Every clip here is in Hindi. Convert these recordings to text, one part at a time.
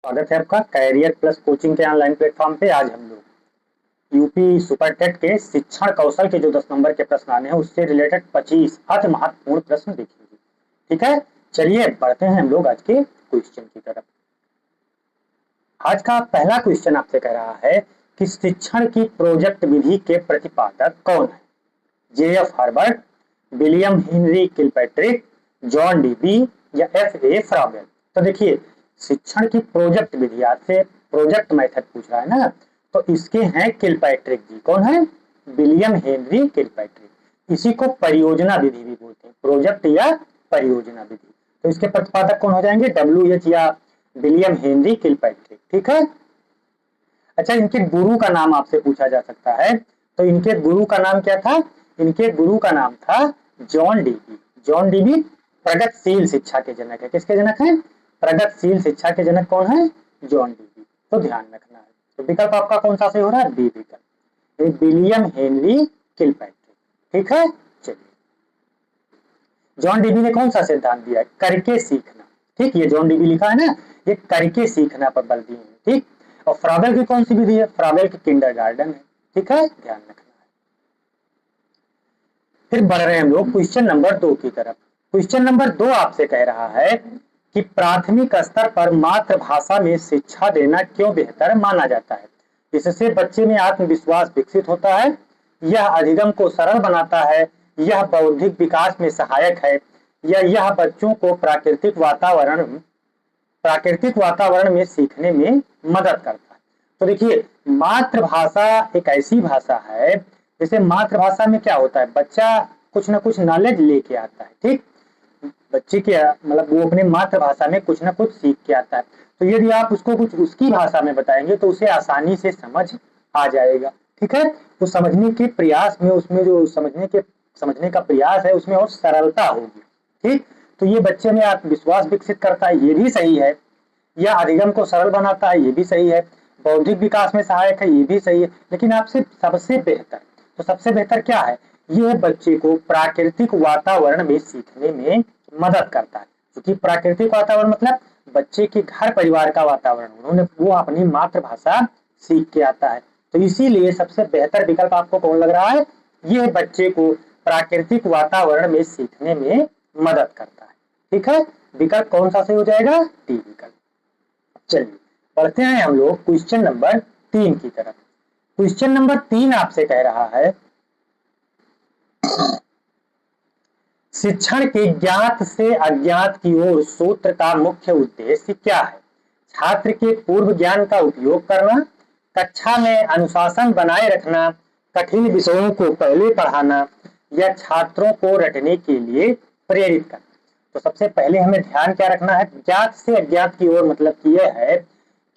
स्वागत है आपका कैरियर प्लस कोचिंग के ऑनलाइन प्लेटफॉर्म पे। आज हम लोग यूपी सुपर टेट के शिक्षण कौशल के जो 10 नंबर के प्रश्न आने हैं उससे रिलेटेड 25 अति महत्वपूर्ण प्रश्न देखेंगे। ठीक है, चलिए बढ़ते हैं हम लोग आज के क्वेश्चन की तरफ। आज का पहला क्वेश्चन आपसे कह रहा है कि शिक्षण की प्रोजेक्ट विधि के प्रतिपादक कौन है? J.F. Harvard, William Henry Kilpatrick, John dB या F.A. फ्राबेल। तो देखिए, शिक्षण की प्रोजेक्ट विधि, आपसे प्रोजेक्ट मेथड पूछ रहा है ना, तो इसके हैं किलपैट्रिक जी। कौन है? William Henry Kilpatrick. इसी को परियोजना विधि भी बोलते हैं, प्रोजेक्ट या परियोजना विधि। तो इसके प्रतिपादक कौन हो जाएंगे? WH या विलियम हेनरी किलपैट्रिक। ठीक है। अच्छा, इनके गुरु का नाम आपसे पूछा जा सकता है, तो इनके गुरु का नाम क्या था? इनके गुरु का नाम था जॉन डीबी। जॉन डीबी प्रगतिशील शिक्षा के जनक है। किसके जनक है? प्रगतिशील शिक्षा के जनक कौन है? John dB. तो ध्यान रखना है। तो विकल्प आपका कौन सा सही हो रहा है? बी विकल्प, विलियम हेनरी किलपैट्रिक। ठीक है। चलिए, जॉन डीबी ने कौन सा सिद्धांत दिया है? करके सीखना। ठीक, ये जॉन डीबी लिखा है ना, ये करके सीखना पर बल दिए हैं। ठीक, और फ्राबेल की कौन सी विधि है? फ्राबेल की किंडरगार्टन है। ठीक है, ध्यान रखना है। फिर बढ़ रहे हैं हम लोग क्वेश्चन नंबर 2 की तरफ। क्वेश्चन नंबर 2 आपसे कह रहा है कि प्राथमिक स्तर पर मातृभाषा में शिक्षा देना क्यों बेहतर माना जाता है? इससे बच्चे में आत्मविश्वास विकसित होता है, यह अधिगम को सरल बनाता है, यह बौद्धिक विकास में सहायक है, या यह बच्चों को प्राकृतिक वातावरण में सीखने में मदद करता है। तो देखिए, मातृभाषा एक ऐसी भाषा है, जैसे मातृभाषा में क्या होता है, बच्चा कुछ ना कुछ नॉलेज लेके आता है। ठीक, बच्चे के मतलब वो अपने मातृभाषा में कुछ ना कुछ सीख के आता है। तो यदि आप उसको कुछ उसकी भाषा में बताएंगे तो उसे आसानी से समझ आ जाएगा। ठीक है, तो समझने के प्रयास में, उसमें जो समझने का प्रयास है उसमें और सरलता होगी। ठीक, तो ये बच्चे में आत्मविश्वास विकसित करता है, ये भी सही है। यह अधिगम को सरल बनाता है, ये भी सही है। बौद्धिक विकास में सहायक है, ये भी सही है। लेकिन आपसे सबसे बेहतर, तो सबसे बेहतर क्या है? यह बच्चे को प्राकृतिक वातावरण में सीखने में मदद करता है। क्योंकि प्राकृतिक वातावरण मतलब बच्चे के घर परिवार का वातावरण, वो अपनी मातृभाषा सीख के आता है। तो इसीलिए सबसे बेहतर विकल्प आपको कौन लग रहा है? यह बच्चे को प्राकृतिक वातावरण में सीखने में मदद करता है। ठीक है, विकल्प कौन सा सही हो जाएगा? डी विकल्प। चलिए बढ़ते हैं हम लोग क्वेश्चन नंबर 3 की तरफ। क्वेश्चन नंबर 3 आपसे कह रहा है, शिक्षण के ज्ञात से अज्ञात की ओर सूत्र का मुख्य उद्देश्य क्या है? छात्र के पूर्व ज्ञान का उपयोग करना, कक्षा में अनुशासन बनाए रखना, कठिन विषयों को पहले पढ़ाना, या छात्रों को रटने के लिए प्रेरित करना। तो सबसे पहले हमें ध्यान क्या रखना है? ज्ञात से अज्ञात की ओर मतलब कि यह है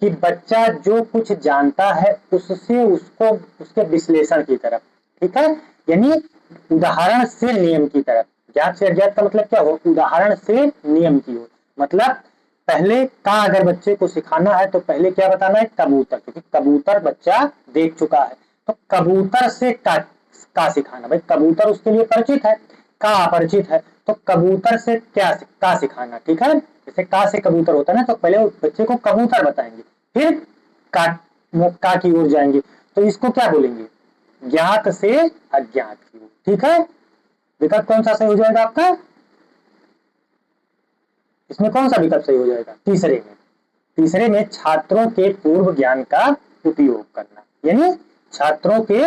कि बच्चा जो कुछ जानता है उससे उसको उसके विश्लेषण की तरफ। ठीक है, यानी उदाहरण से नियम की तरफ। ज्ञात से अज्ञात का मतलब क्या हो? उदाहरण से नियम की ओर। मतलब पहले का अगर बच्चे को सिखाना है तो पहले क्या बताना है? कबूतर, क्योंकि कबूतर बच्चा देख चुका है। तो कबूतर से का सिखाना, भाई कबूतर उसके लिए परिचित है, का अपरिचित है, तो कबूतर से क्या का सिखाना। ठीक है, जैसे का से कबूतर होता है ना, तो पहले बच्चे को कबूतर बताएंगे, फिर का की ओर जाएंगे। तो इसको क्या बोलेंगे? ज्ञात से अज्ञात की ओर। ठीक है, विकल्प कौन सा सही हो जाएगा आपका? इसमें कौन सा विकल्प सही हो जाएगा? तीसरे में छात्रों के पूर्व ज्ञान का उपयोग करना, यानी छात्रों के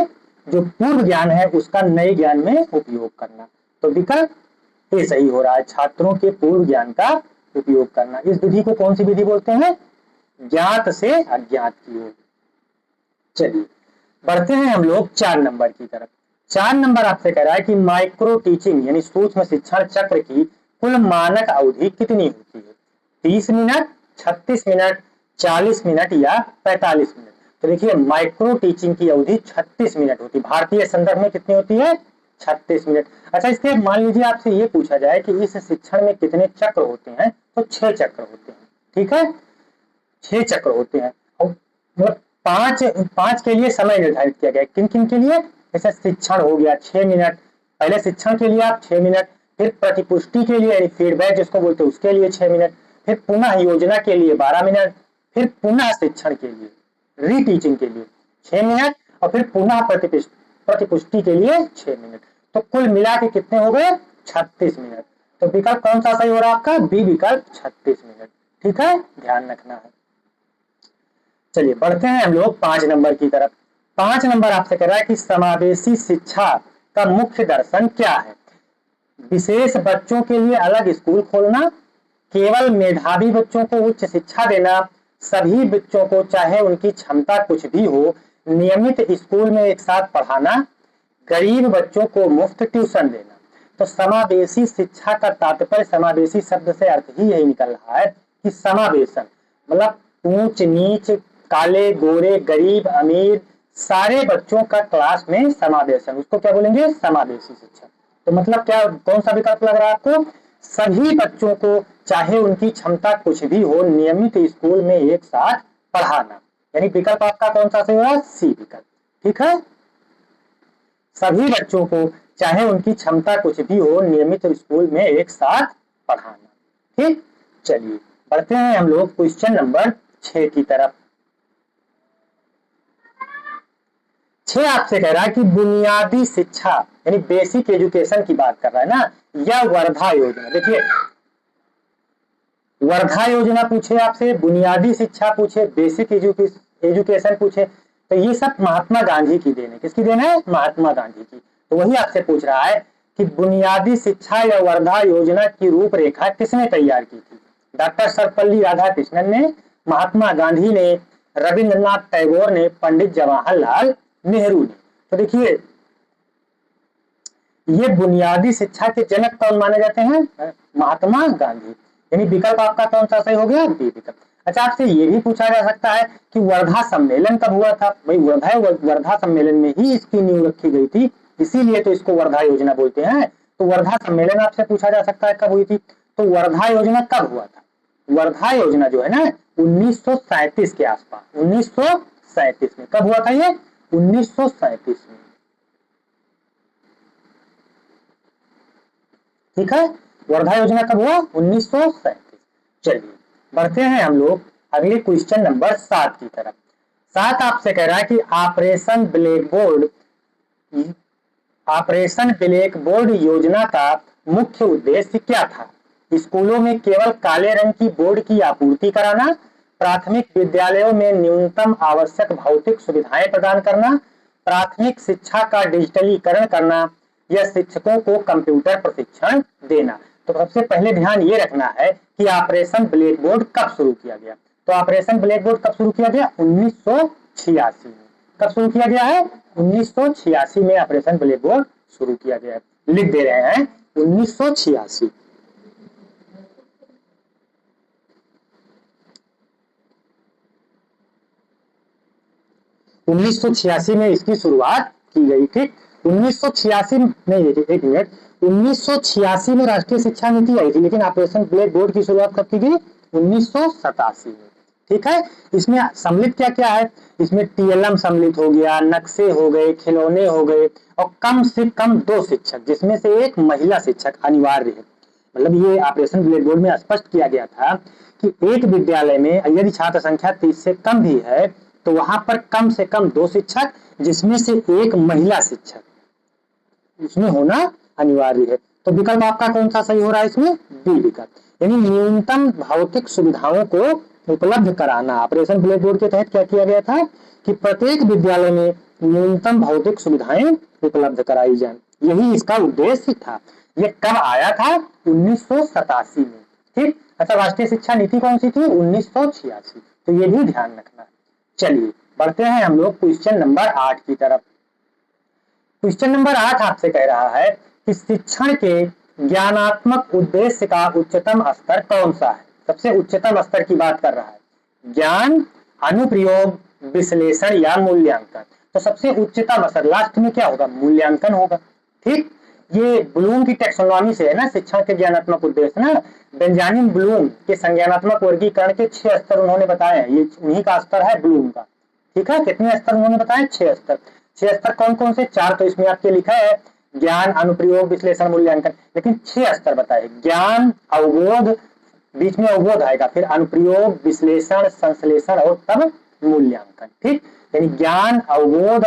जो पूर्व ज्ञान है उसका नए ज्ञान में उपयोग करना। तो विकल्प ये सही हो रहा है, छात्रों के पूर्व ज्ञान का उपयोग करना। इस विधि को कौन सी विधि बोलते हैं? ज्ञात से अज्ञात की ओर। चलिए बढ़ते हैं हम लोग 4 नंबर की तरफ। 4 नंबर आपसे कह रहा है कि माइक्रो टीचिंग यानी सूक्ष्म शिक्षण चक्र की कुल मानक अवधि कितनी होती है? 30 मिनट, 36 मिनट, 40 मिनट या 45 मिनट? तो देखिए, माइक्रो टीचिंग की अवधि 36 मिनट होती है। भारतीय संदर्भ में कितनी होती है? 36 मिनट। अच्छा, इसके मान लीजिए आपसे ये पूछा जाए कि इस शिक्षण में कितने चक्र होते हैं, तो 6 चक्र होते हैं। ठीक है, 6 चक्र होते हैं। और मतलब पांच के लिए समय निर्धारित किया गया। किन किन के लिए? जैसे शिक्षण हो गया 6 मिनट, पहले शिक्षण के लिए आप 6 मिनट, फिर प्रतिपुष्टि के लिए यानी फीडबैक जिसको बोलते हैं उसके लिए 6 मिनट, फिर पुनः योजना के लिए 12 मिनट, फिर पुनः शिक्षण के लिए, रीटीचिंग के लिए 6 मिनट, और फिर पुनः प्रतिपुष्टि के लिए 6 मिनट। तो कुल मिला के कितने हो गए? 36 मिनट। तो विकल्प कौन सा सही हो रहा है आपका? बी विकल्प 36 मिनट। ठीक है, ध्यान रखना है। चलिए बढ़ते हैं हम लोग 5 नंबर की तरफ। 5 नंबर आपसे कह रहा है कि समावेशी शिक्षा का मुख्य दर्शन क्या है? विशेष बच्चों के लिए अलग स्कूल खोलना, केवल मेधावी बच्चों को उच्च शिक्षा देना, सभी बच्चों को चाहे उनकी क्षमता कुछ भी हो नियमित स्कूल में एक साथ पढ़ाना, गरीब बच्चों को मुफ्त ट्यूशन देना। तो समावेशी शिक्षा का तात्पर्य, समावेशी शब्द से अर्थ ही यही निकल रहा है कि समावेशन मतलब ऊंच नीच, काले गोरे, गरीब अमीर, सारे बच्चों का क्लास में समावेशन, उसको क्या बोलेंगे? समावेशी शिक्षा। तो मतलब क्या, कौन सा विकल्प लग रहा है आपको? सभी बच्चों को चाहे उनकी क्षमता कुछ भी हो नियमित स्कूल में एक साथ पढ़ाना, यानी विकल्प आपका कौन सा सही होगा? सी विकल्प। ठीक है, सभी बच्चों को चाहे उनकी क्षमता कुछ भी हो नियमित स्कूल में एक साथ पढ़ाना। ठीक, चलिए बढ़ते हैं हम लोग क्वेश्चन नंबर 6 की तरफ। 6 आपसे कह रहा है कि बुनियादी शिक्षा यानी बेसिक एजुकेशन की बात कर रहा है ना, या वर्धा योजना। देखिए वर्धा योजना पूछे आपसे, बुनियादी शिक्षा पूछे, बेसिक एजुकेशन पूछे, तो ये सब महात्मा गांधी की देन है। किसकी देन है? महात्मा गांधी की। तो वही आपसे पूछ रहा है कि बुनियादी शिक्षा या वर्धा योजना की रूपरेखा किसने तैयार की थी? डॉक्टर सर्वपल्ली राधाकृष्णन ने, महात्मा गांधी ने, रविंद्रनाथ टैगोर ने, पंडित जवाहरलाल नेहरू ने। तो देखिए ये बुनियादी शिक्षा के जनक कौन माने जाते हैं? महात्मा गांधी। यानी विकल्प आपका कौन सा सही हो गया? बी विकल्प। अच्छा, आपसे ये भी पूछा जा सकता है कि वर्धा सम्मेलन कब हुआ था? भाई वर्धा सम्मेलन में ही इसकी नींव रखी गई थी, इसीलिए तो इसको वर्धा योजना बोलते हैं। तो वर्धा सम्मेलन आपसे पूछा जा सकता है कब हुई थी? तो वर्धा योजना कब हुआ था? वर्धा योजना जो है ना 1937 के आसपास, 1937 में। कब हुआ था ये? 1937 में। ठीक है, वर्धा योजना कब हुआ? 1937। चलिए बढ़ते हैं हम लोग अगले क्वेश्चन नंबर 7 की तरफ। 7 आपसे कह रहा है कि ऑपरेशन ब्लैक बोर्ड योजना का मुख्य उद्देश्य क्या था? स्कूलों में केवल काले रंग की बोर्ड की आपूर्ति कराना, प्राथमिक विद्यालयों में न्यूनतम आवश्यक भौतिक सुविधाएं प्रदान करना, प्राथमिक शिक्षा का डिजिटलीकरण करना, या शिक्षकों को कंप्यूटर प्रशिक्षण देना। तो सबसे पहले ध्यान ये रखना है कि ऑपरेशन ब्लैक बोर्ड कब शुरू किया गया? तो ऑपरेशन ब्लैक बोर्ड कब शुरू किया गया? 1986 में। कब शुरू किया गया है? 1986 में ऑपरेशन ब्लैक बोर्ड शुरू किया गया है। लिख दे रहे हैं 1986। में इसकी शुरुआत की गई। ठीक, 1986 में, एक मिनट, 1986 में राष्ट्रीय शिक्षा नीति आई थी, लेकिन ऑपरेशन ब्लैक बोर्ड की शुरुआत कब की गई? 1987 में। ठीक है, इसमें सम्मिलित क्या क्या है? इसमें TLM सम्मिलित हो गया, नक्शे हो गए, खिलौने हो गए, और कम से कम 2 शिक्षक, जिसमें से एक महिला शिक्षक अनिवार्य है। मतलब ये ऑपरेशन ब्लैक बोर्ड में स्पष्ट किया गया था कि एक विद्यालय में यदि छात्र संख्या 30 से कम भी है तो वहां पर कम से कम 2 शिक्षक, जिसमें से एक महिला शिक्षक इसमें होना अनिवार्य है। तो विकल्प आपका कौन सा सही हो रहा है इसमें? बी विकल्प, यानी न्यूनतम भौतिक सुविधाओं को उपलब्ध कराना। ऑपरेशन ब्लैक बोर्ड के तहत क्या किया गया था कि प्रत्येक विद्यालय में न्यूनतम भौतिक सुविधाएं उपलब्ध कराई जाए, यही इसका उद्देश्य था। ये कब आया था? 1987 में। ठीक, अच्छा, राष्ट्रीय शिक्षा नीति कौन सी थी? 1986। तो ये भी ध्यान रखना। चलिए बढ़ते हैं हम लोग क्वेश्चन नंबर 8 की तरफ। क्वेश्चन नंबर 8 आपसे कह रहा है कि शिक्षण के ज्ञानात्मक उद्देश्य का उच्चतम स्तर कौन सा है? सबसे उच्चतम स्तर की बात कर रहा है, ज्ञान, अनुप्रयोग, विश्लेषण या मूल्यांकन। तो सबसे उच्चतम स्तर लास्ट में क्या होगा? मूल्यांकन होगा। ठीक, ये ब्लूम की टैक्सोनॉमी से है ना शिक्षण के ज्ञानात्मक उद्देश्य ना। बेंजामिन ब्लूम के संज्ञानात्मक वर्गीकरण के 6 स्तर उन्होंने बताए हैं, ये उन्हीं का स्तर है ब्लूम का। ठीक है, कितने स्तर उन्होंने बताए? 6 स्तर। 6 स्तर कौन कौन से? 4 तो इसमें आपके लिखा है, ज्ञान, अनुप्रयोग, विश्लेषण, मूल्यांकन, लेकिन 6 स्तर बताए, ज्ञान, अवबोध, बीच में अवबोध आएगा, फिर अनुप्रयोग, विश्लेषण, संश्लेषण और तब मूल्यांकन। ठीक, यानी ज्ञान, अवबोध,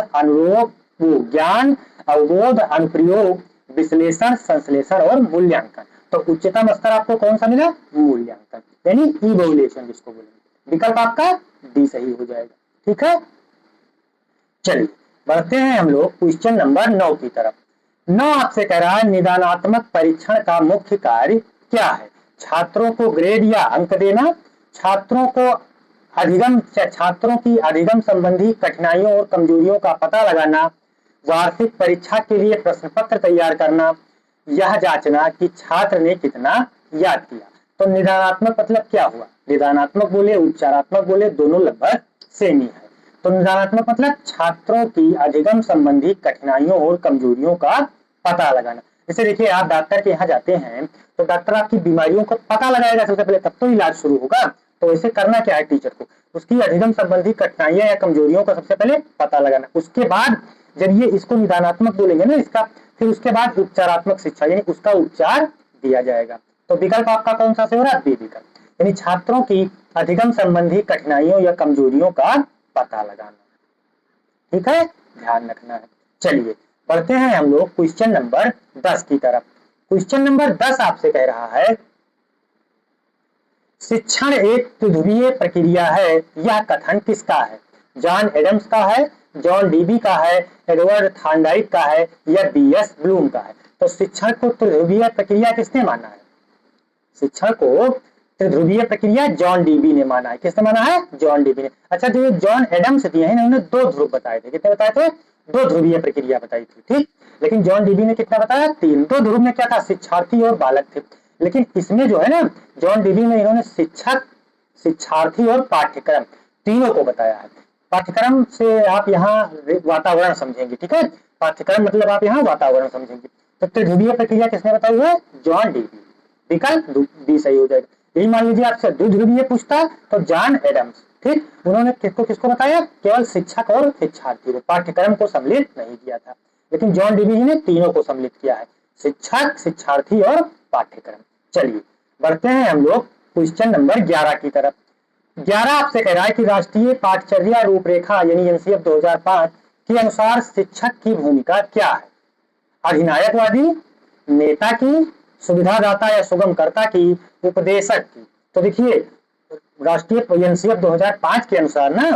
ज्ञान, अवबोध, अनुप्रयोग, विश्लेषण, संश्लेषण और मूल्यांकन। तो उच्चतम स्तर आपको कौन सा मिला? मूल्यांकन, यानी इवोल्यूशन जिसको बोलेंगे। विकल्प आपका डी सही हो जाएगा। ठीक है, चलिए बढ़ते हैं हम लोग क्वेश्चन नंबर 9 की तरफ। 9 आपसे कह रहा है निदानात्मक परीक्षण का मुख्य कार्य क्या है? छात्रों को ग्रेड या अंक देना, छात्रों की अधिगम संबंधी कठिनाइयों और कमजोरियों का पता लगाना, वार्षिक परीक्षा के लिए प्रश्न पत्र तैयार करना, यह जांचना कि छात्र ने कितना याद किया। तो निदानात्मक मतलब क्या हुआ? निदानात्मक बोले, उपचारात्मक बोले, दोनों लगभग सेम ही है। तो निदानात्मक मतलब छात्रों की अधिगम संबंधी कठिनाइयों और कमजोरियों का पता लगाना। जैसे देखिए, आप डॉक्टर के यहाँ जाते हैं तो डॉक्टर आपकी बीमारियों का पता लगाएगा सबसे पहले, तब तो इलाज शुरू होगा। तो ऐसे करना क्या है टीचर को? उसकी अधिगम संबंधी कठिनाइयां या कमजोरियों का सबसे पहले पता लगाना। उसके बाद जब ये इसको निदानात्मक बोलेंगे ना इसका, फिर उसके बाद उपचारात्मक शिक्षा यानी उसका उपचार दिया जाएगा। तो विकल्प आपका कौन सा से हो रहा है? बी विकल्प, यानी छात्रों की अधिगम संबंधी कठिनाइयों या कमजोरियों का पता लगाना। ठीक है, ध्यान रखना है। चलिए बढ़ते हैं हम लोग क्वेश्चन नंबर 10 की तरफ। क्वेश्चन नंबर 10 आपसे कह रहा है शिक्षण एक त्रिध्रुवीय प्रक्रिया है, यह कथन किसका है? जॉन एडम्स का है, जॉन डीबी का है, एडवर्ड थॉर्नडाइक का है या बीएस ब्लूम का है? तो शिक्षण को त्रिध्रुवीय प्रक्रिया किसने माना है? शिक्षण को त्रिध्रुवीय प्रक्रिया जॉन डीबी ने माना है। किसने माना है? जॉन डीबी ने। अच्छा, जो जॉन एडम्स दिए हैं उन्होंने 2 ध्रुव बताए थे। कितने बताए थे? 2 ध्रुवीय प्रक्रिया बताई थी। ठीक, लेकिन जॉन डीबी ने कितना बताया? 3। 2 ध्रुव में क्या था? शिक्षार्थी और बालक थे। लेकिन इसमें जो है ना, जॉन डीबी में इन्होंने शिक्षक, शिक्षार्थी और पाठ्यक्रम तीनों को बताया है। पाठ्यक्रम से आप यहाँ वातावरण समझेंगे। ठीक है, पाठ्यक्रम मतलब आप यहाँ वातावरण समझेंगे। तो त्रिध्रुवीय प्रक्रिया किसने बताई है? John dB. विकल्प डी सही हो जाएगा। यही मान लीजिए आपसे द्विध्रुवीय पूछता तो जॉन एडम्स। ठीक, उन्होंने किसको बताया? केवल शिक्षक और शिक्षार्थी को, पाठ्यक्रम को सम्मिलित नहीं किया था। लेकिन जॉन डीबी ने तीनों को सम्मिलित किया है, शिक्षक, शिक्षार्थी और पाठ्यक्रम। चलिए बढ़ते हैं हम लोग क्वेश्चन नंबर 11 की तरफ। 11 आपसे कह रहा है कि राष्ट्रीय पाठचर्या रूपरेखा यानी एनसीएफ 2005 के अनुसार शिक्षक की भूमिका क्या है? अधिनायकवादी, नेता की, सुविधादाता या सुगमकर्ता की, उपदेशक की? तो देखिए, राष्ट्रीय एनसीएफ 2005 के अनुसार ना,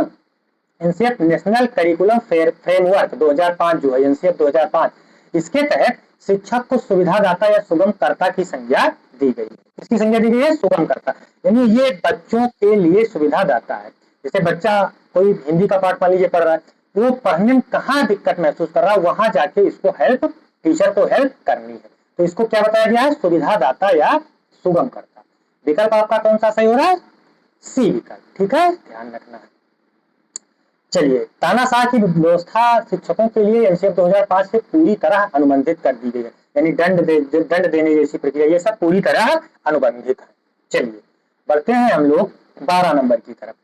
एनसीएफ नेशनल करिकुलम फ्रेमवर्क 2005 जो है एनसीएफ 2005, इसके तहत शिक्षक को सुविधादाता या सुगमकर्ता की संज्ञा दी गई है। इसकी संज्ञा दी गई है सुगमकर्ता, यानी ये बच्चों के लिए सुविधादाता है। जैसे बच्चा कोई हिंदी का पाठ मान लीजिए पढ़ रहा है, वो पढ़ने में कहाँ दिक्कत महसूस कर रहा है, वहां जाके इसको हेल्प, टीचर को हेल्प करनी है। तो इसको क्या बताया गया है? सुविधादाता या सुगमकर्ता। विकल्प आपका कौन सा सही हो रहा है? सी विकल्प। ठीक है, ध्यान रखना है। चलिए, तानाशाह की व्यवस्था शिक्षकों के लिए एनसीएफ 2005 से पूरी तरह अनुबंधित कर दी गई है, यानी दंड देने जैसी प्रक्रिया ये सब पूरी तरह अनुबंधित है। चलिए बढ़ते हैं हम लोग 12 नंबर की तरफ।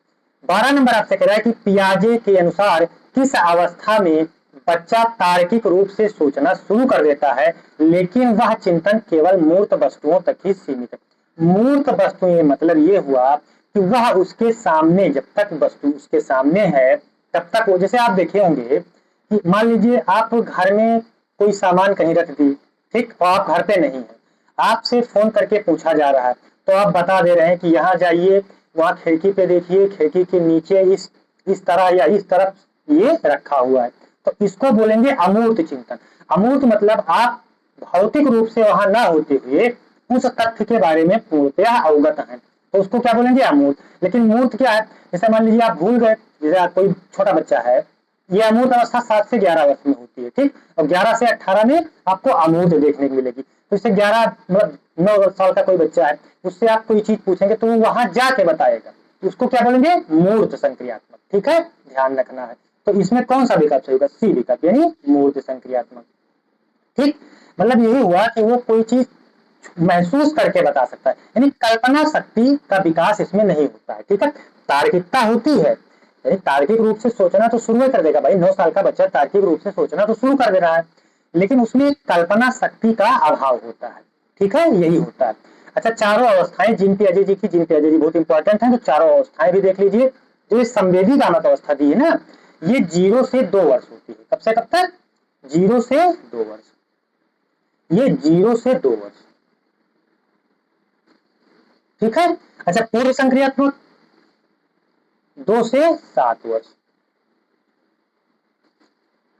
12 नंबर आपसे कह रहा है कि पियाजे के अनुसार किस अवस्था में बच्चा तार्किक रूप से सोचना शुरू कर देता है, लेकिन वह चिंतन केवल मूर्त वस्तुओं तक ही सीमित है। मूर्त वस्तुएं मतलब ये हुआ कि वह उसके सामने, जब तक वस्तु उसके सामने है तब तक वो, जैसे आप देखे होंगे कि मान लीजिए आप घर में कोई सामान कहीं रख दी, ठीक, और आप घर पे नहीं है, आपसे फोन करके पूछा जा रहा है तो आप बता दे रहे हैं कि यहाँ जाइए, वहाँ खिड़की पे देखिए, खिड़की के नीचे इस तरह या इस तरफ ये रखा हुआ है। तो इसको बोलेंगे अमूर्त चिंतन। अमूर्त मतलब आप भौतिक रूप से वहां ना होते हुए उस तथ्य के बारे में पूर्णतया अवगत हैं, तो उसको क्या बोलेंगे? अमूर्त। लेकिन मूर्त क्या है? जैसे मान लीजिए आप भूल गए, जैसे कोई छोटा बच्चा है, ये अमूर्त अवस्था 7 से 11 वर्ष में होती है, ठीक, और 11 से 18 में आपको अमूर्त देखने को मिलेगी। तो इससे 11 मतलब 9 साल का कोई बच्चा है, उससे आप कोई चीज पूछेंगे तो वो वहां जाके बताएगा, उसको क्या बोलेंगे? मूर्त संक्रियात्मक। ठीक है, ध्यान रखना है। तो इसमें कौन सा विकल्प सही होगा? सी विकल्प, यानी मूर्त संक्रियात्मक। ठीक, मतलब यही हुआ कि वो कोई चीज महसूस करके बता सकता है, यानी कल्पना शक्ति का विकास इसमें नहीं होता है। ठीक है, तार्किकता होती है, यानी तार्किक रूप से सोचना तो शुरू कर देगा भाई, 9 साल का बच्चा तार्किक रूप से सोचना तो शुरू कर दे रहा है, लेकिन उसमें कल्पना शक्ति का अभाव होता है। ठीक है, यही होता है। अच्छा, चारों अवस्थाएं जिन पियाजे जी की, जिन पियाजे जी बहुत इंपॉर्टेंट है, तो चारों अवस्थाएं भी देख लीजिए। जो संवेदी गामक अवस्था दी है ना, ये 0 से 2 वर्ष होती है। कब से कब तक? 0 से 2 वर्ष। ये 0 से 2 वर्ष, ठीक है। अच्छा, पूर्व संक्रियात्मक 2 से 7 वर्ष,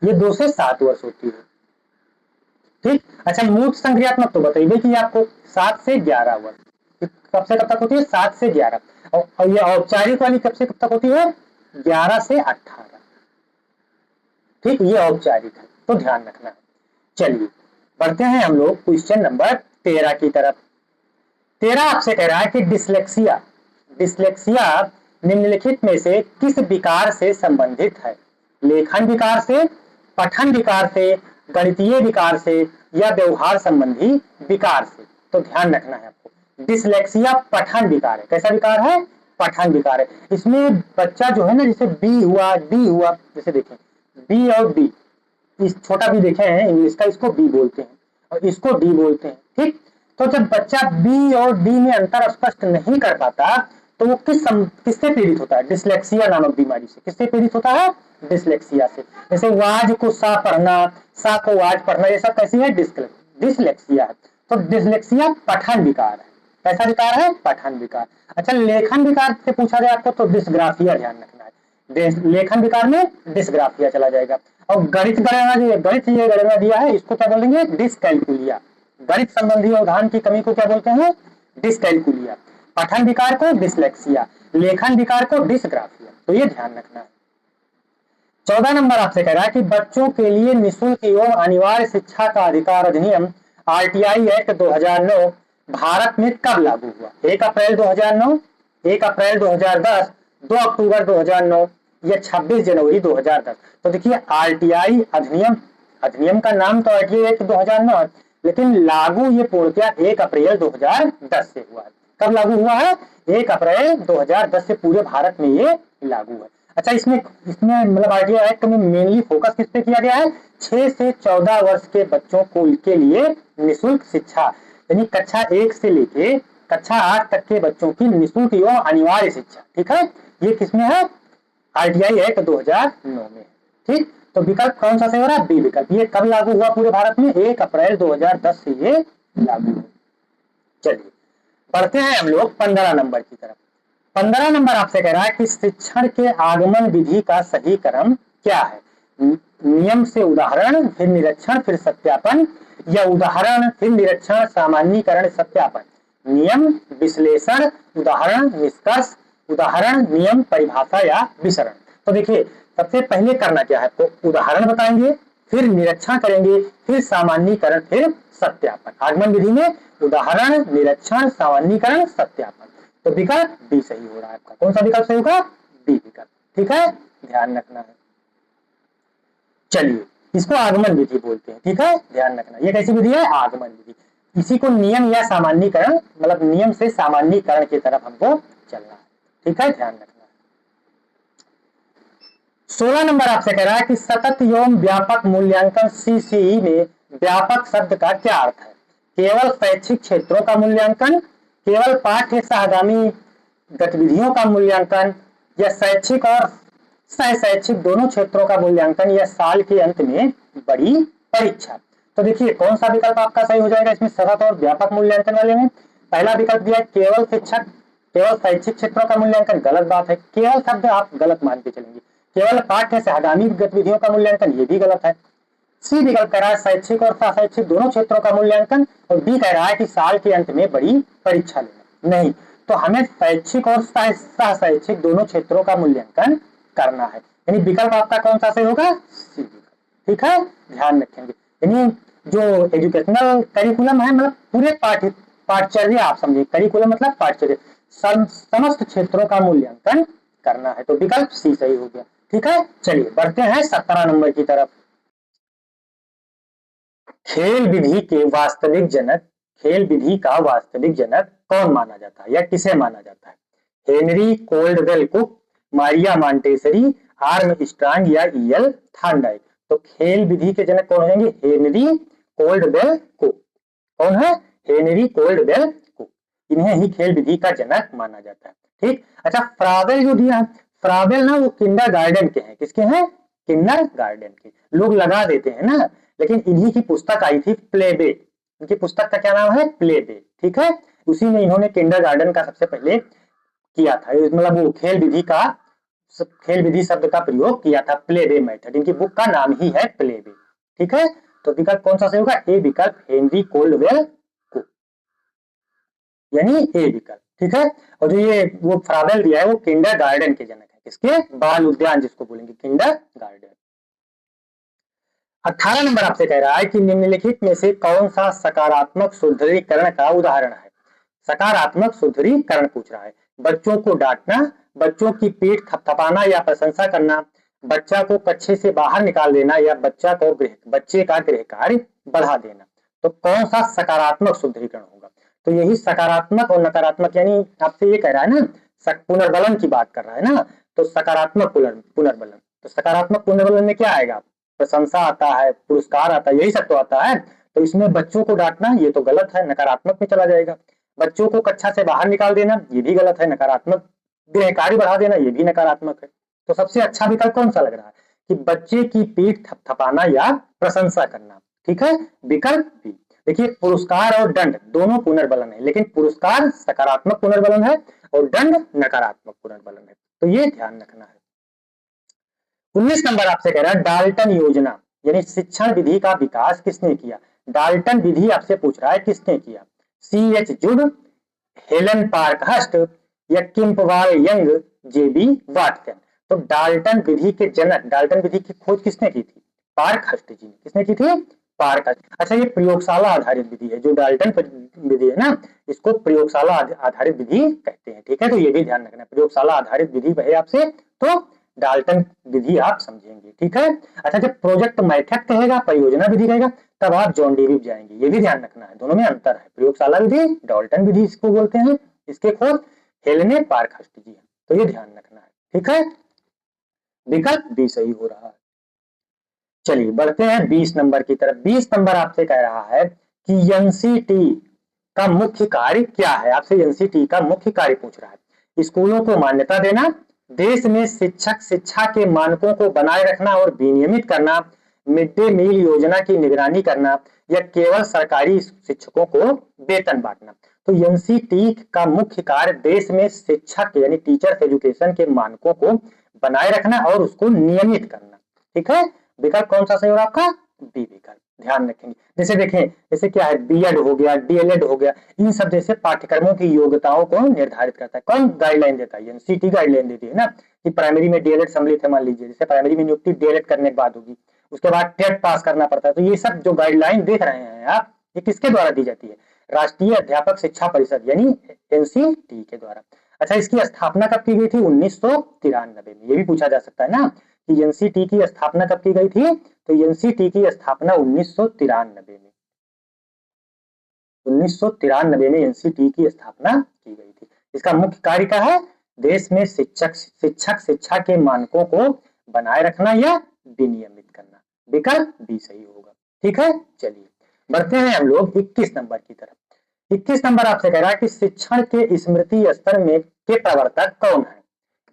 ये 2 से 7 वर्ष होती है, ठीक। अच्छा, मूर्त संक्रियात्मक तो बताइए कि आपको 7 से 11 वर्ष, कब से कब तक होती है? 7 से 11। और ये औपचारिक वाली कब से कब तक होती है? 11 से 18, ठीक। ये औपचारिक है, तो ध्यान रखना है। चलिए बढ़ते हैं हम लोग क्वेश्चन नंबर 13 की तरफ। 13 आपसे कह रहा है कि डिसलेक्सिया, डिसलेक्सिया निम्नलिखित में से किस विकार से संबंधित है? लेखन विकार से, पठन विकार से, गणितीय विकार से, या व्यवहार संबंधी विकार से? तो ध्यान रखना है आपको, डिसलेक्सिया पठन विकार है। कैसा विकार है? पठन विकार है। इसमें बच्चा जो है ना, जैसे बी हुआ, डी हुआ, जैसे देखें बी और डी, इस छोटा बी देखे हैं इंग्लिश का, इसको बी बोलते हैं और इसको डी बोलते हैं, ठीक। तो जब बच्चा बी और डी में अंतर स्पष्ट नहीं कर पाता, तो वो किससे पीड़ित होता है? डिसलेक्सिया नामक बीमारी से। किससे पीड़ित होता है? डिसलेक्सिया से। जैसे वाज को सा पढ़ना, सा को वाज पढ़ना, ये सब कैसी है? डिसलेक्सिया है। तो डिसलेक्सिया पठन विकार है। कैसा विकार है? पठन विकार। अच्छा, लेखन विकार से पूछा जाए आपको, तो डिस्ग्राफिया ध्यान रखना है। लेखन विकार में डिस्ग्राफिया चला जाएगा। और गणित गणना, गणित ये गणना दिया है, इसको क्या बोलेंगे? डिसकैलकुलिया। गणित संबंधी अवधान की कमी को क्या बोलते हैं? डिसकैलकुलिया। पठन विकार को डिसलेक्सिया, लेखन विकार को डिसग्राफिया। तो ये ध्यान रखना है। 14 नंबर आपसे कह रहा है कि बच्चों के लिए निःशुल्क एवं अनिवार्य शिक्षा का अधिकार अधिनियम आरटीआई एक्ट 2009 भारत में कब लागू हुआ? 1 अप्रैल 2009, 1 अप्रैल 2010, 2 अक्टूबर 2009, या 26 जनवरी 2010? तो देखिए, आरटीआई अधिनियम, अधिनियम का नाम तो आरटीआई एक्ट 2009, लेकिन लागू ये पूर्णतया 1 अप्रैल 2010 से हुआ है। कब लागू हुआ है? 1 अप्रैल 2010 से पूरे भारत में ये लागू है। अच्छा, इसमें मतलब आरटीआई एक्ट में मेनली फोकस किस पे किया गया है? 6 से 14 वर्ष के बच्चों को के लिए निःशुल्क शिक्षा, यानी कक्षा 1 से लेके कक्षा 8 तक के बच्चों की निःशुल्क एवं अनिवार्य शिक्षा, ठीक है। ये किसमें है? आरटीआई एक्ट 2009 में, ठीक। तो विकल्प कौन सा सही हो रहा है? बी विकल्प। ये कब लागू हुआ पूरे भारत में? 1 अप्रैल 2010 से ये लागू है। चलिए बढ़ते हैं हम लोग 15 नंबर की तरफ। 15 नंबर आपसे कह रहा है कि शिक्षण के आगमन विधि का सही क्रम क्या है? नियम से उदाहरण, फिर निरीक्षण, फिर सत्यापन, या उदाहरण फिर निरीक्षण सामान्यीकरण सत्यापन? नियम, विश्लेषण, उदाहरण, निष्कर्ष, उदाहरण, नियम, परिभाषा, या विसरण? तो देखिए, सबसे पहले करना क्या है आपको? उदाहरण बताएंगे, फिर निरीक्षण करेंगे, फिर सामान्यीकरण, फिर सत्यापन। आगमन विधि में उदाहरण, निरीक्षण, सामान्यीकरण, सत्यापन। तो विकल्प बी सही हो रहा है आपका। कौन सा विकल्प सही होगा? बी विकल्प, ठीक है, ध्यान रखना है। चलिए, इसको आगमन विधि बोलते हैं, ठीक है, ध्यान रखना। ये कैसी विधि है? आगमन विधि। इसी को नियम या सामान्यीकरण, मतलब नियम से सामान्यीकरण की तरफ हमको चलना है, ठीक है, ध्यान रखना है। 16 नंबर आपसे कह रहा है कि सतत एवं व्यापक मूल्यांकन सीसीई में व्यापक शब्द का क्या अर्थ है? केवल शैक्षिक क्षेत्रों का मूल्यांकन, केवल पाठ्य सहगामी गतिविधियों का मूल्यांकन, या शैक्षिक और सह शैक्षिक दोनों क्षेत्रों का मूल्यांकन, या साल के अंत में बड़ी परीक्षा? तो देखिए, कौन सा विकल्प आपका सही हो जाएगा इसमें सतत और व्यापक मूल्यांकन वाले में? पहला विकल्प दिया केवल शिक्षक, केवल शैक्षिक क्षेत्रों का मूल्यांकन, गलत बात है। केवल शब्द आप गलत मान के चलेंगे। केवल पाठ्य सहगामी गतिविधियों का मूल्यांकन, ये भी गलत है। सी विकल्प कह रहा है शैक्षिक और शैक्षिक दोनों क्षेत्रों का मूल्यांकन, और डी कह रहा है कि साल के अंत में बड़ी परीक्षा लेना। नहीं, तो हमें शैक्षिक और सह शैक्षिक दोनों क्षेत्रों का मूल्यांकन करना है, यानी विकल्प आपका कौन सा सही होगा? सी विकल्प, ठीक है, ध्यान रखेंगे। यानी जो एजुकेशनल करिकुलम है, मतलब पूरे पाठ्यचर्या आप समझिए, करिकुलम मतलब पाठ्यचर्या, समस्त क्षेत्रों का मूल्यांकन करना है। तो विकल्प सी सही हो गया, ठीक है। चलिए बढ़ते हैं 17 नंबर की तरफ। खेल विधि के वास्तविक जनक, खेल विधि का वास्तविक जनक कौन माना जाता है या किसे माना जाता है? Henry Caldwell Cook, Maria Montessori, Armstrong, या ईएल थॉर्नडाइक? तो खेल विधि के जनक कौन हो जाएंगे? Henry Caldwell Cook. कौन है? Henry Caldwell Cook. इन्हें ही खेल विधि का जनक माना जाता है। ठीक, अच्छा फ्राबेल जो दिया है, फ्राबेल ना वो किंडरगार्टन के हैं, किसके हैं? किंडरगार्टन के। लोग लगा देते हैं ना, लेकिन इन्हीं की पुस्तक आई थी प्लेबे, इनकी पुस्तक का क्या नाम है? प्लेबे। ठीक है, उसी में इन्होंने किंडरगार्टन का सबसे पहले किया था, मतलब वो खेल विधि शब्द का प्रयोग किया था, प्लेबे मेथड। इनकी बुक का नाम ही है प्लेबे। ठीक है, तो विकल्प कौन सा सही होगा? ए विकल्प, हेनरी कोल्डवेल को, यानी ए विकल्प। ठीक है, और जो ये वो फ्राबेल दिया है वो किंडरगार्टन के जनक है, किसके? बाल उद्यान जिसको बोलेंगे, किंडरगार्टन। 18 नंबर आपसे कह रहा है कि निम्नलिखित में से कौन सा सकारात्मक सुदृढ़ीकरण का उदाहरण है? सकारात्मक सुदृढ़ीकरण पूछ रहा है। बच्चों को डांटना, बच्चों की पीठ थपथपाना या प्रशंसा करना, बच्चा को कक्षे से बाहर निकाल देना या बच्चे का गृह कार्य बढ़ा देना। तो कौन सा सकारात्मक सुदृढ़ीकरण होगा? तो यही सकारात्मक और नकारात्मक, यानी आपसे ये कह रहा है ना, पुनर्बलन की बात कर रहा है ना, तो सकारात्मक पुनर्बलन। तो सकारात्मक पुनर्बलन में क्या आएगा? प्रशंसा आता है, पुरस्कार आता है, यही सब तो आता है। तो इसमें बच्चों को डांटना ये तो गलत है, नकारात्मक में चला जाएगा। बच्चों को कक्षा से बाहर निकाल देना ये भी गलत है, नकारात्मक। गृह कार्य बढ़ा देना ये भी नकारात्मक है। तो सबसे अच्छा विकल्प कौन सा लग रहा है? कि बच्चे की पीठ थपथपाना या प्रशंसा करना। ठीक है, विकल्प बी। देखिए पुरस्कार और दंड दोनों पुनर्बलन है, लेकिन पुरस्कार सकारात्मक पुनर्बलन है और दंड नकारात्मक पुनर्बलन है, तो ये ध्यान रखना है। 19 नंबर आपसे कह रहा है डाल्टन योजना यानी शिक्षण विधि का विकास किसने किया? डाल्टन विधि आपसे पूछ रहा है किसने किया? C.H. जुड, हेलन पार्कहर्स्ट या किम्पवाल यंग, J.B. वाटसन। तो डाल्टन विधि के जनक, डाल्टन विधि की खोज किसने की थी? पार्कहर्स्ट जी ने। किसने की थी? पार्कहर्स्ट। अच्छा, ये प्रयोगशाला आधारित विधि है, जो डाल्टन विधि है ना, इसको प्रयोगशाला आधारित विधि कहते हैं। ठीक है, तो ये भी ध्यान रखना, प्रयोगशाला आधारित विधि है आपसे, तो डाल्टन विधि आप समझेंगे। ठीक है, अच्छा जब प्रोजेक्ट मेथड कहेगा, परियोजना विधि कहेगा, तब आप जॉन डेवी जाएंगे, ये भी ध्यान रखना है, दोनों में अंतर है। प्रयोगशाला विधि डाल्टन विधि इसको बोलते हैं, इसके खोज हेलेन पार्कहर्स्ट जी है, तो ये ध्यान रखना है। ठीक है, विकल्प बी सही हो रहा है। चलिए बढ़ते हैं 20 नंबर की तरफ। 20 नंबर आपसे कह रहा है कि एनसीटी का मुख्य कार्य क्या है? आपसे एनसीटी का मुख्य कार्य पूछ रहा है। स्कूलों को मान्यता देना, देश में शिक्षक शिक्षा के मानकों को बनाए रखना और विनियमित करना, मिड डे मील योजना की निगरानी करना या केवल सरकारी शिक्षकों को वेतन बांटना। तो एनसीटी का मुख्य कार्य देश में शिक्षक यानी टीचर्स एजुकेशन के मानकों को बनाए रखना और उसको नियमित करना। ठीक है, विकल्प कौन सा सही होगा आपका? बी विकल्प। ध्यान रखेंगे, जैसे देखें, जैसे क्या है, बीएड हो गया, डीएलएड हो गया, इन सब जैसे पाठ्यक्रमों की योग्यताओं को निर्धारित करता है। कौन गाइडलाइन देता है? एनसीटी गाइडलाइन देती है ना, कि प्राइमरी में डीएलएड सम्मिलित है, मान लीजिए जैसे प्राइमरी में नियुक्ति डीएलएड करने के बाद होगी, उसके बाद टेट पास करना पड़ता है। तो ये सब जो गाइडलाइन देख रहे हैं आप, ये किसके द्वारा दी जाती है? राष्ट्रीय अध्यापक शिक्षा परिषद यानी एनसीटी के द्वारा। अच्छा, इसकी स्थापना कब की गई थी? 1993 में। ये भी पूछा जा सकता है ना कि एनसीटी की स्थापना कब की गई थी? तो एनसीटी की स्थापना 1993 में, 1993 में एनसीटी की स्थापना की गई थी। इसका मुख्य कार्य क्या है? देश में शिक्षक शिक्षा के मानकों को बनाए रखना या विनियमित करना। विकल्प बी सही होगा। ठीक है, चलिए बढ़ते हैं हम लोग 21 नंबर की तरफ। 21 नंबर आपसे कह रहा है कि शिक्षण के स्मृति स्तर में के प्रवर्तक कौन है?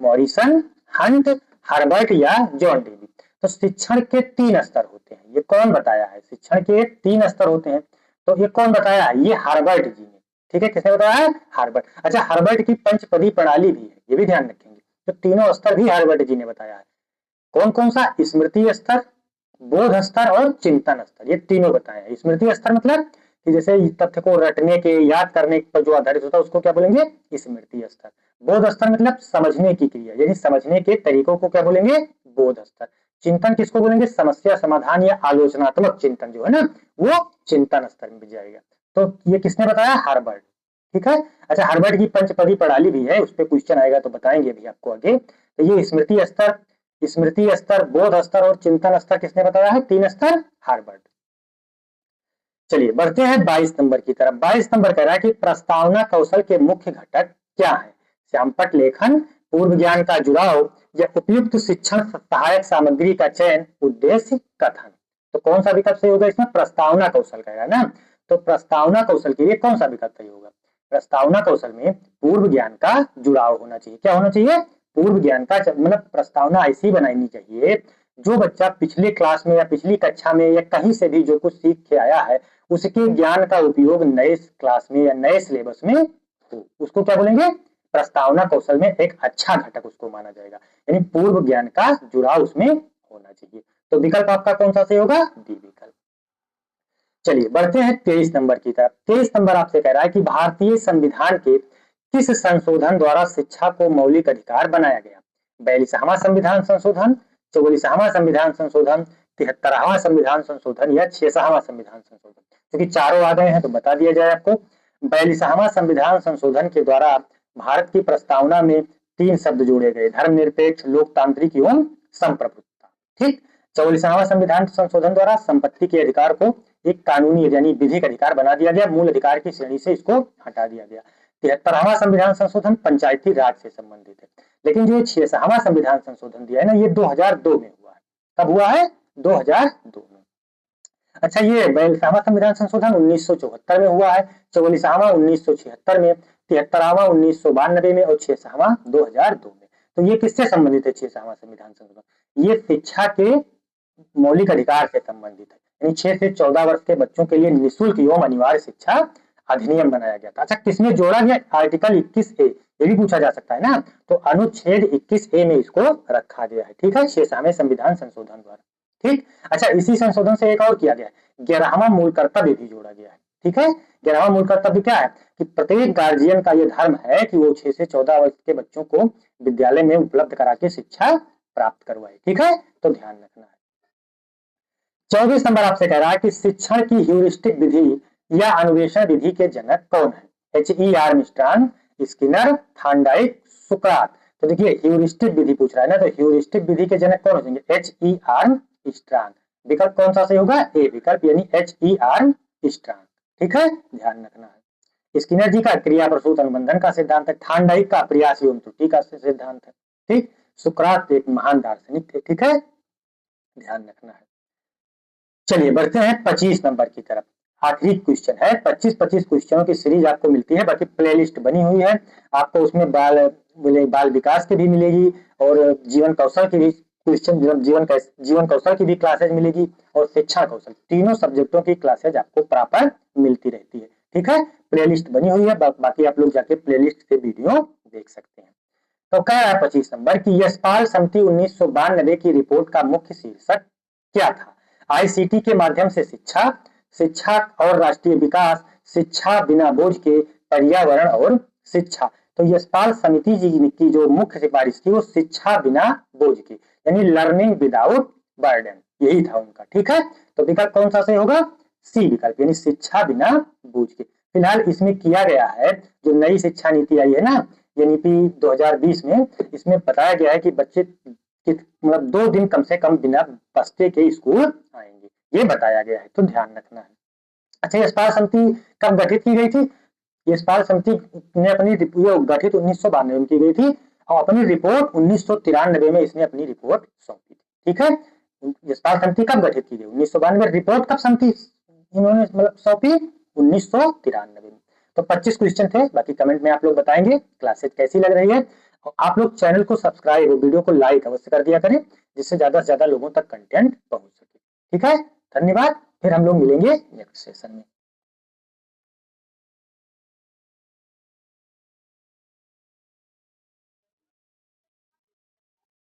मॉरिसन, हंट, हार्वर्ड या जॉन डेवी। तो शिक्षण के 3 स्तर होते हैं, ये कौन बताया है? शिक्षण के 3 स्तर होते हैं, तो ये कौन बताया है? ये हार्वर्ड जी ने। ठीक है, किसने बताया है? हार्वर्ड। अच्छा, हार्वर्ड की पंचपदी प्रणाली भी है, ये भी ध्यान रखेंगे, तो तीनों स्तर भी हार्वर्ड जी ने बताया है। कौन कौन सा? स्मृति स्तर, बोध स्तर और चिंतन स्तर, ये तीनों बताया है। स्मृति स्तर मतलब कि जैसे तथ्य को रटने के, याद करने पर जो आधारित होता है उसको क्या बोलेंगे? स्मृति स्तर। बोध स्तर मतलब समझने की क्रिया यानी समझने के तरीकों को क्या बोलेंगे? बोध स्तर। चिंतन किसको बोलेंगे? समस्या समाधान या आलोचनात्मक चिंतन जो है ना, वो चिंतन स्तर में जाएगा। तो ये किसने बताया? हार्वर्ड। ठीक है, अच्छा हार्वर्ड की पंचपदी प्रणाली भी है, उस पर क्वेश्चन आएगा तो बताएंगे अभी आपको आगे। तो ये स्मृति स्तर, बोध स्तर और चिंतन स्तर किसने बताया है? 3 स्तर हार्वर्ड। चलिए बढ़ते हैं 22 नंबर की तरफ। 22 नंबर कह रहा है कि प्रस्तावना कौशल के मुख्य घटक क्या है? श्यामपट्ट लेखन, पूर्व ज्ञान का जुड़ाव या उपयुक्त शिक्षण सहायक सामग्री का चयन, उद्देश्य कथन। तो कौन सा विकल्प सही होगा इसमें? प्रस्तावना कौशल कह रहा है ना, तो प्रस्तावना कौशल के लिए कौन सा विकल्प सही होगा? प्रस्तावना कौशल में पूर्व ज्ञान का जुड़ाव होना चाहिए। क्या होना चाहिए? पूर्व ज्ञान का, मतलब प्रस्तावना ऐसी बनानी चाहिए जो बच्चा पिछले क्लास में या पिछली कक्षा में या कहीं से भी जो कुछ सीख के आया है उसके ज्ञान का उपयोग नए क्लास में या नए सिलेबस में हो। उसको क्या बोलेंगे? प्रस्तावना कौशल में एक अच्छा घटक उसको माना जाएगा, यानी पूर्व ज्ञान का जुड़ाव उसमें होना चाहिए। तो विकल्प आपका कौन सा से होगा? डी विकल्प। चलिए बढ़ते हैं 23 नंबर की तरफ। 23 नंबर आपसे कह रहा है कि भारतीय संविधान के किस संशोधन द्वारा शिक्षा को मौलिक अधिकार बनाया गया? 42वां संविधान संशोधन, 44वां संविधान संशोधन, 73वां संविधान संशोधन या 66वां संविधान संशोधन? क्योंकि चारों आ गए हैं तो बता दिया जाए आपको। 42वां संविधान संशोधन के द्वारा भारत की प्रस्तावना में 3 शब्द जोड़े गए: धर्मनिरपेक्ष, लोकतांत्रिक एवं संप्रभुता। ठीक। 44वां संविधान संशोधन द्वारा संपत्ति के अधिकार को एक कानूनी यानी विधिक अधिकार बना दिया गया, मूल अधिकार की श्रेणी से इसको हटा दिया गया। 73वां संविधान संशोधन पंचायती राज से संबंधित है। लेकिन जो 66वां संविधान संशोधन दिया है ना, ये 2002 में हुआ है। कब हुआ है? 2002 में। अच्छा, ये 42वां संविधान संशोधन 1974 में हुआ है, 44वां 1976 में, 73वां 1992 में और 66वां 2002 में। तो ये किससे संबंधित है? 66वां संविधान संशोधन ये शिक्षा के मौलिक अधिकार से संबंधित है, यानी 6 से 14 वर्ष के बच्चों के लिए निःशुल्क एवं अनिवार्य शिक्षा अधिनियम बनाया गया था। अच्छा, किसमें जोड़ा गया? आर्टिकल 21A, ये भी पूछा जा सकता है ना, तो अनुच्छेद 21A में इसको रखा गया है। ठीक है, 66वें संविधान संशोधन द्वारा। ठीक। अच्छा, इसी संशोधन से एक और किया गया है, 11वां मूल कर्तव्य भी जोड़ा गया है। ठीक है, 11वां मूल कर्तव्य क्या है कि प्रत्येक गार्जियन का यह धर्म है कि वो 6 से 14 वर्ष के बच्चों को विद्यालय में उपलब्ध करा के शिक्षा प्राप्त करवाए। ठीक है, तो ध्यान रखना है। 24 नंबर आपसे कह रहा है कि शिक्षण की ह्यूरिस्टिक विधि या अन्वेषण विधि के जनक कौन है? H.E. आर्मस्ट्रांग, स्किनर, थार्नडाइक, सुकरात? तो देखिए, ह्यूरिस्टिक विधि पूछ रहा है ना, तो ह्यूरिस्टिक विधि के जनक कौन हो जाएंगे? H.E. आर्मस्ट्रांग। विकल्प कौन सा से होगा? ए विकल्प, यानी H.E. आर्मस्ट्रांग। ठीक है, ध्यान रखना है। स्किनर जी का क्रिया प्रसूत अनुबंधन का सिद्धांत है, थार्नडाइक का प्रयास एवं त्रुटि का सिद्धांत है। ठीक। सुकरात एक महान दार्शनिक थे। ठीक है, ध्यान रखना है। चलिए बढ़ते हैं 25 नंबर की तरफ। आखिरी क्वेश्चन है। 25 क्वेश्चनों की सीरीज आपको मिलती है, बाकी प्लेलिस्ट बनी हुई है आपको, उसमें बाल विकास की भी मिलेगी और जीवन कौशल की भी क्वेश्चन, जीवन कौशल की भी क्लासेज मिलेगी और शिक्षा कौशल, तीनों सब्जेक्टों की क्लासेज आपको प्रॉपर मिलती रहती है। ठीक है, प्लेलिस्ट बनी हुई है, बाकी आप लोग जाके प्लेलिस्ट से वीडियो देख सकते हैं। तो कह रहा है 25 नंबर की यशपाल समिति 1992 की रिपोर्ट का मुख्य शीर्षक क्या था? आईसीटी के माध्यम से शिक्षा, शिक्षा और राष्ट्रीय विकास, शिक्षा बिना बोझ के, पर्यावरण और शिक्षा? तो यशपाल समिति जी की जो मुख्य सिफारिश थी वो शिक्षा बिना बोझ के, यानी लर्निंग विदाउट बर्डन, यही था उनका। ठीक है, तो विकल्प कौन सा से होगा? सी विकल्प, यानी शिक्षा बिना बोझ के। फिलहाल इसमें किया गया है, जो नई शिक्षा नीति आई है ना, NEP 2020 में, इसमें बताया गया है कि बच्चे मतलब 2 दिन कम से कम बिना बस्ते के स्कूल आएंगे, ये बताया गया है, तो ध्यान रखना है। अच्छा, यशपाल समिति कब गठित की गई थी? यशपाल समिति ने अपनी गठित 1992 में की गई थी और अपनी रिपोर्ट 1993 में इसने अपनी रिपोर्ट सौंपी थी। ठीक है, यशपाल समिति कब गठित की गई? 1992। रिपोर्ट कब समिति इन्होंने मतलब सौंपी? 1993 में। तो 25 क्वेश्चन थे, बाकी कमेंट में आप लोग बताएंगे क्लासेज कैसी लग रही है। और आप लोग चैनल को सब्सक्राइब और वीडियो को लाइक अवश्य कर दिया करें, जिससे ज्यादा से ज्यादा लोगों तक कंटेंट पहुंच सके। ठीक है, धन्यवाद। फिर हम लोग मिलेंगे नेक्स्ट सेशन में।